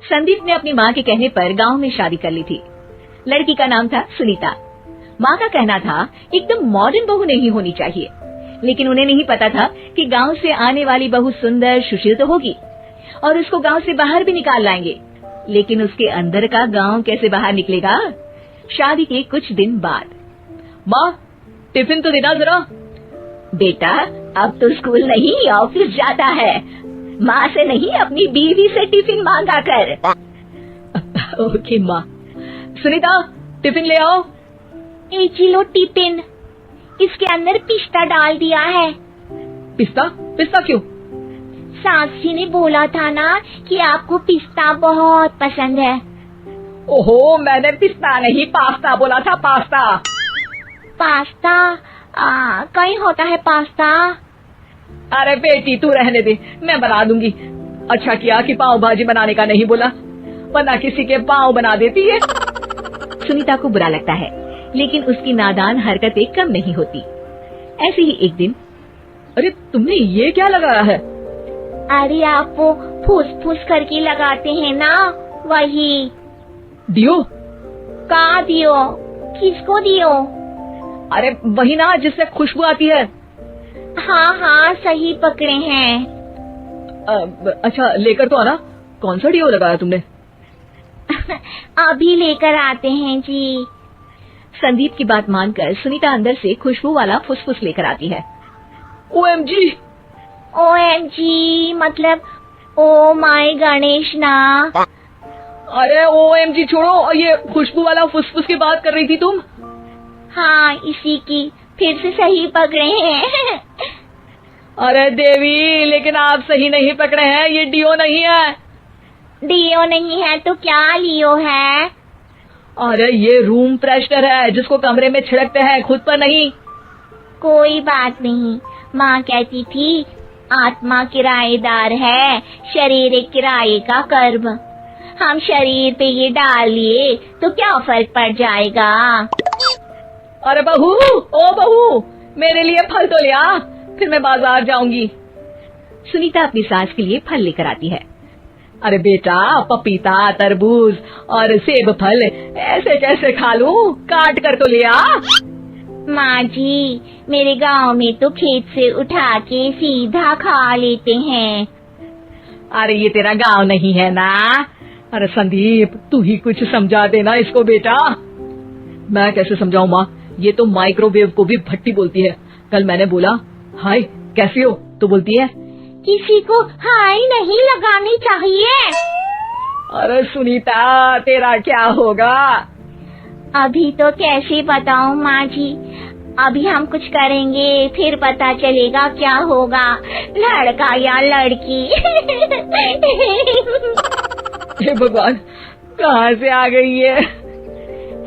संदीप ने अपनी माँ के कहने पर गांव में शादी कर ली थी। लड़की का नाम था सुनीता। माँ का कहना था एकदम मॉडर्न बहू नहीं होनी चाहिए, लेकिन उन्हें नहीं पता था कि गांव से आने वाली बहू सुंदर सुशील तो होगी और उसको गांव से बाहर भी निकाल लाएंगे, लेकिन उसके अंदर का गांव कैसे बाहर निकलेगा। शादी के कुछ दिन बाद, माँ टिफिन तो देना जरा। बेटा अब तो स्कूल नहीं ऑफिस जाता है, माँ से नहीं अपनी बीवी से टिफिन मांगा कर। ओके माँ। सुनीता टिफिन ले आओ। 1 किलो टिफिन, इसके अंदर पिस्ता डाल दिया है। पिस्ता? पिस्ता क्यों? सास जी ने बोला था ना कि आपको पिस्ता बहुत पसंद है। ओहो, मैंने पिस्ता नहीं पास्ता बोला था, पास्ता। पास्ता? कहीं होता है पास्ता? अरे बेटी तू रहने दे, मैं बना दूंगी। अच्छा किया कि पाव भाजी बनाने का नहीं बोला, वरना किसी के पाव बना देती है। सुनीता को बुरा लगता है, लेकिन उसकी नादान हरकतें कम नहीं होती। ऐसे ही एक दिन, अरे तुमने ये क्या लगाया है? अरे आप वो फूस करके लगाते हैं ना, वही। दियो? का दियो? किसको दियो? अरे वही ना जिससे खुशबू आती है। हाँ सही पकड़े हैं। अच्छा लेकर तो आना। कौन सा डियो लगाया तुमने? अभी लेकर आते हैं जी। संदीप की बात मानकर सुनीता अंदर से खुशबू वाला फुसफुस लेकर आती है। OMG! OMG मतलब ओ माय गणेश ना। अरे OMG छोड़ो, ये खुशबू वाला फुसफुस की बात कर रही थी तुम? हाँ इसी की, फिर से सही पकड़े हैं। अरे देवी, लेकिन आप सही नहीं पकड़े हैं, ये डियो नहीं है। डियो नहीं है तो क्या लियो है? अरे ये रूम फ्रेशनर है, जिसको कमरे में छिड़कते हैं, खुद पर नहीं। कोई बात नहीं, माँ कहती थी आत्मा किराएदार है, शरीर एक किराए का कर्म। हम शरीर पे ये डाल लिए तो क्या फर्क पड़ जाएगा। अरे बहू, ओ बहू, मेरे लिए फल तो ले आ, फिर मैं बाजार जाऊंगी। सुनीता अपनी सास के लिए फल लेकर आती है। अरे बेटा, पपीता, तरबूज और सेब फल ऐसे कैसे खा लूं? काट कर तो ले आ। माँ जी, मेरे गांव में तो खेत से उठा के सीधा खा लेते हैं। अरे ये तेरा गांव नहीं है ना। अरे संदीप, तू ही कुछ समझा देना इसको बेटा। मैं कैसे समझाऊं माँ, ये तो माइक्रोवेव को भी भट्टी बोलती है। कल मैंने बोला हाय कैसी हो, तो बोलती है किसी को हाय नहीं लगानी चाहिए। अरे सुनीता, तेरा क्या होगा? अभी तो कैसे बताऊं माँ जी, अभी हम कुछ करेंगे फिर पता चलेगा क्या होगा, लड़का या लड़की। हे भगवान, कहाँ से आ गई है?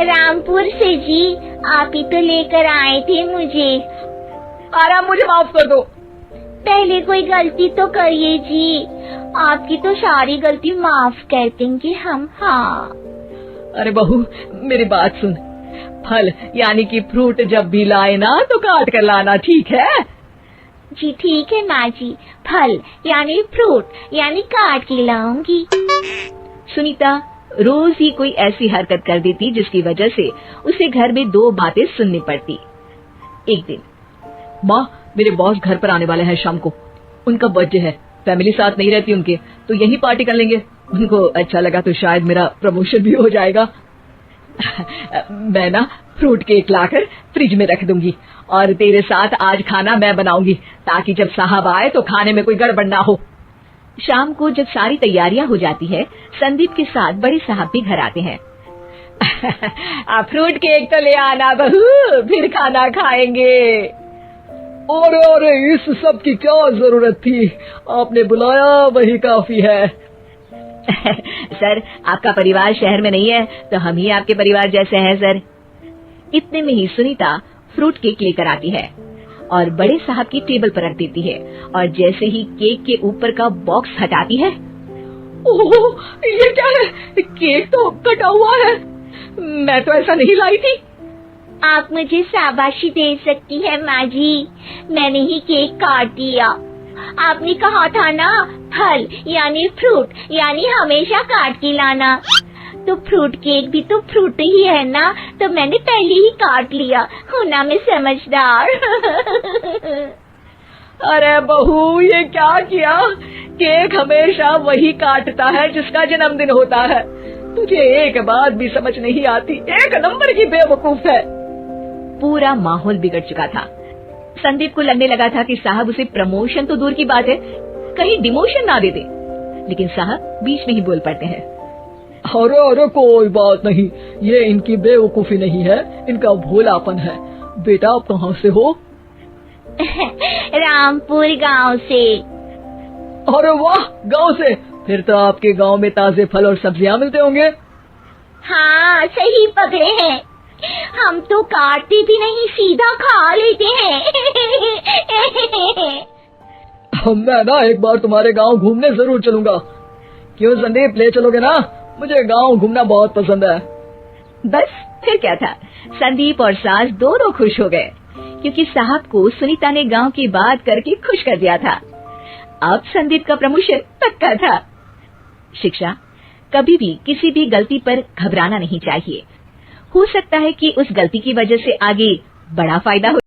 रामपुर से जी, आप ही तो लेकर आए थे मुझे। आराम, मुझे माफ कर दो। पहले कोई गलती तो करिए जी, आपकी तो सारी गलती माफ कर देंगे हम। हाँ अरे बहू, मेरी बात सुन, फल यानी कि फ्रूट जब भी लाए ना तो काट कर लाना, ठीक है? जी ठीक है माँ जी, फल यानी फ्रूट यानी काट के लाऊंगी। सुनीता रोज ही कोई ऐसी हरकत कर देती जिसकी वजह से उसे घर में 2 बातें सुननी पड़ती। एक दिन, माँ मेरे बॉस घर पर आने वाले हैं शाम को, उनका बर्थडे है, फैमिली साथ नहीं रहती उनके, तो यही पार्टी कर लेंगे। उनको अच्छा लगा तो शायद मेरा प्रमोशन भी हो जाएगा। मैं ना फ्रूट केक लाकर फ्रिज में रख दूंगी और तेरे साथ आज खाना मैं बनाऊंगी, ताकि जब साहब आए तो खाने में कोई गड़बड़ ना हो। शाम को जब सारी तैयारियां हो जाती है, संदीप के साथ बड़े साहब भी घर आते हैं। आप फ्रूट केक तो ले आना बहू, फिर खाना खाएंगे। और इस सब की क्या जरूरत थी, आपने बुलाया वही काफी है। सर, आपका परिवार शहर में नहीं है तो हम ही आपके परिवार जैसे हैं सर। इतने में ही सुनीता फ्रूट केक लेकर आती है और बड़े साहब की टेबल पर रख देती है, और जैसे ही केक के ऊपर का बॉक्स हटाती है, ओह ये क्या है? केक तो कटा हुआ है, मैं तो ऐसा नहीं लाई थी। आप मुझे शाबाशी दे सकती है माँ जी, मैंने ही केक काट दिया। आपने कहा था ना फल यानी फ्रूट यानी हमेशा काट के लाना। तो फ्रूट केक भी तो फ्रूट ही है ना, तो मैंने पहले ही काट लिया। हूं ना मैं समझदार। अरे बहू, ये क्या किया? केक हमेशा वही काटता है जिसका जन्मदिन होता है। तुझे एक बात भी समझ नहीं आती, एक नंबर की बेवकूफ है। पूरा माहौल बिगड़ चुका था। संदीप को लगने लगा था कि साहब उसे प्रमोशन तो दूर की बात है, कहीं डिमोशन ना दे दे। लेकिन साहब बीच में ही बोल पड़ते हैं। अरे अरे कोई बात नहीं, ये इनकी बेवकूफी नहीं है, इनका भोलापन है। बेटा आप कहाँ से हो? रामपुर गांव से। अरे वाह, गांव से? फिर तो आपके गांव में ताजे फल और सब्जियां मिलते होंगे। हाँ सही पकड़े हैं, हम तो काटते भी नहीं, सीधा खा लेते हैं। मैं ना एक बार तुम्हारे गांव घूमने जरूर चलूंगा। क्यों संदीप, ले चलोगे ना? मुझे गांव घूमना बहुत पसंद है। बस फिर क्या था, संदीप और सास दोनों खुश हो गए, क्योंकि साहब को सुनीता ने गांव की बात करके खुश कर दिया था। अब संदीप का प्रमोशन पक्का था। शिक्षा, कभी भी किसी भी गलती पर घबराना नहीं चाहिए। हो सकता है कि उस गलती की वजह से आगे बड़ा फायदा हो।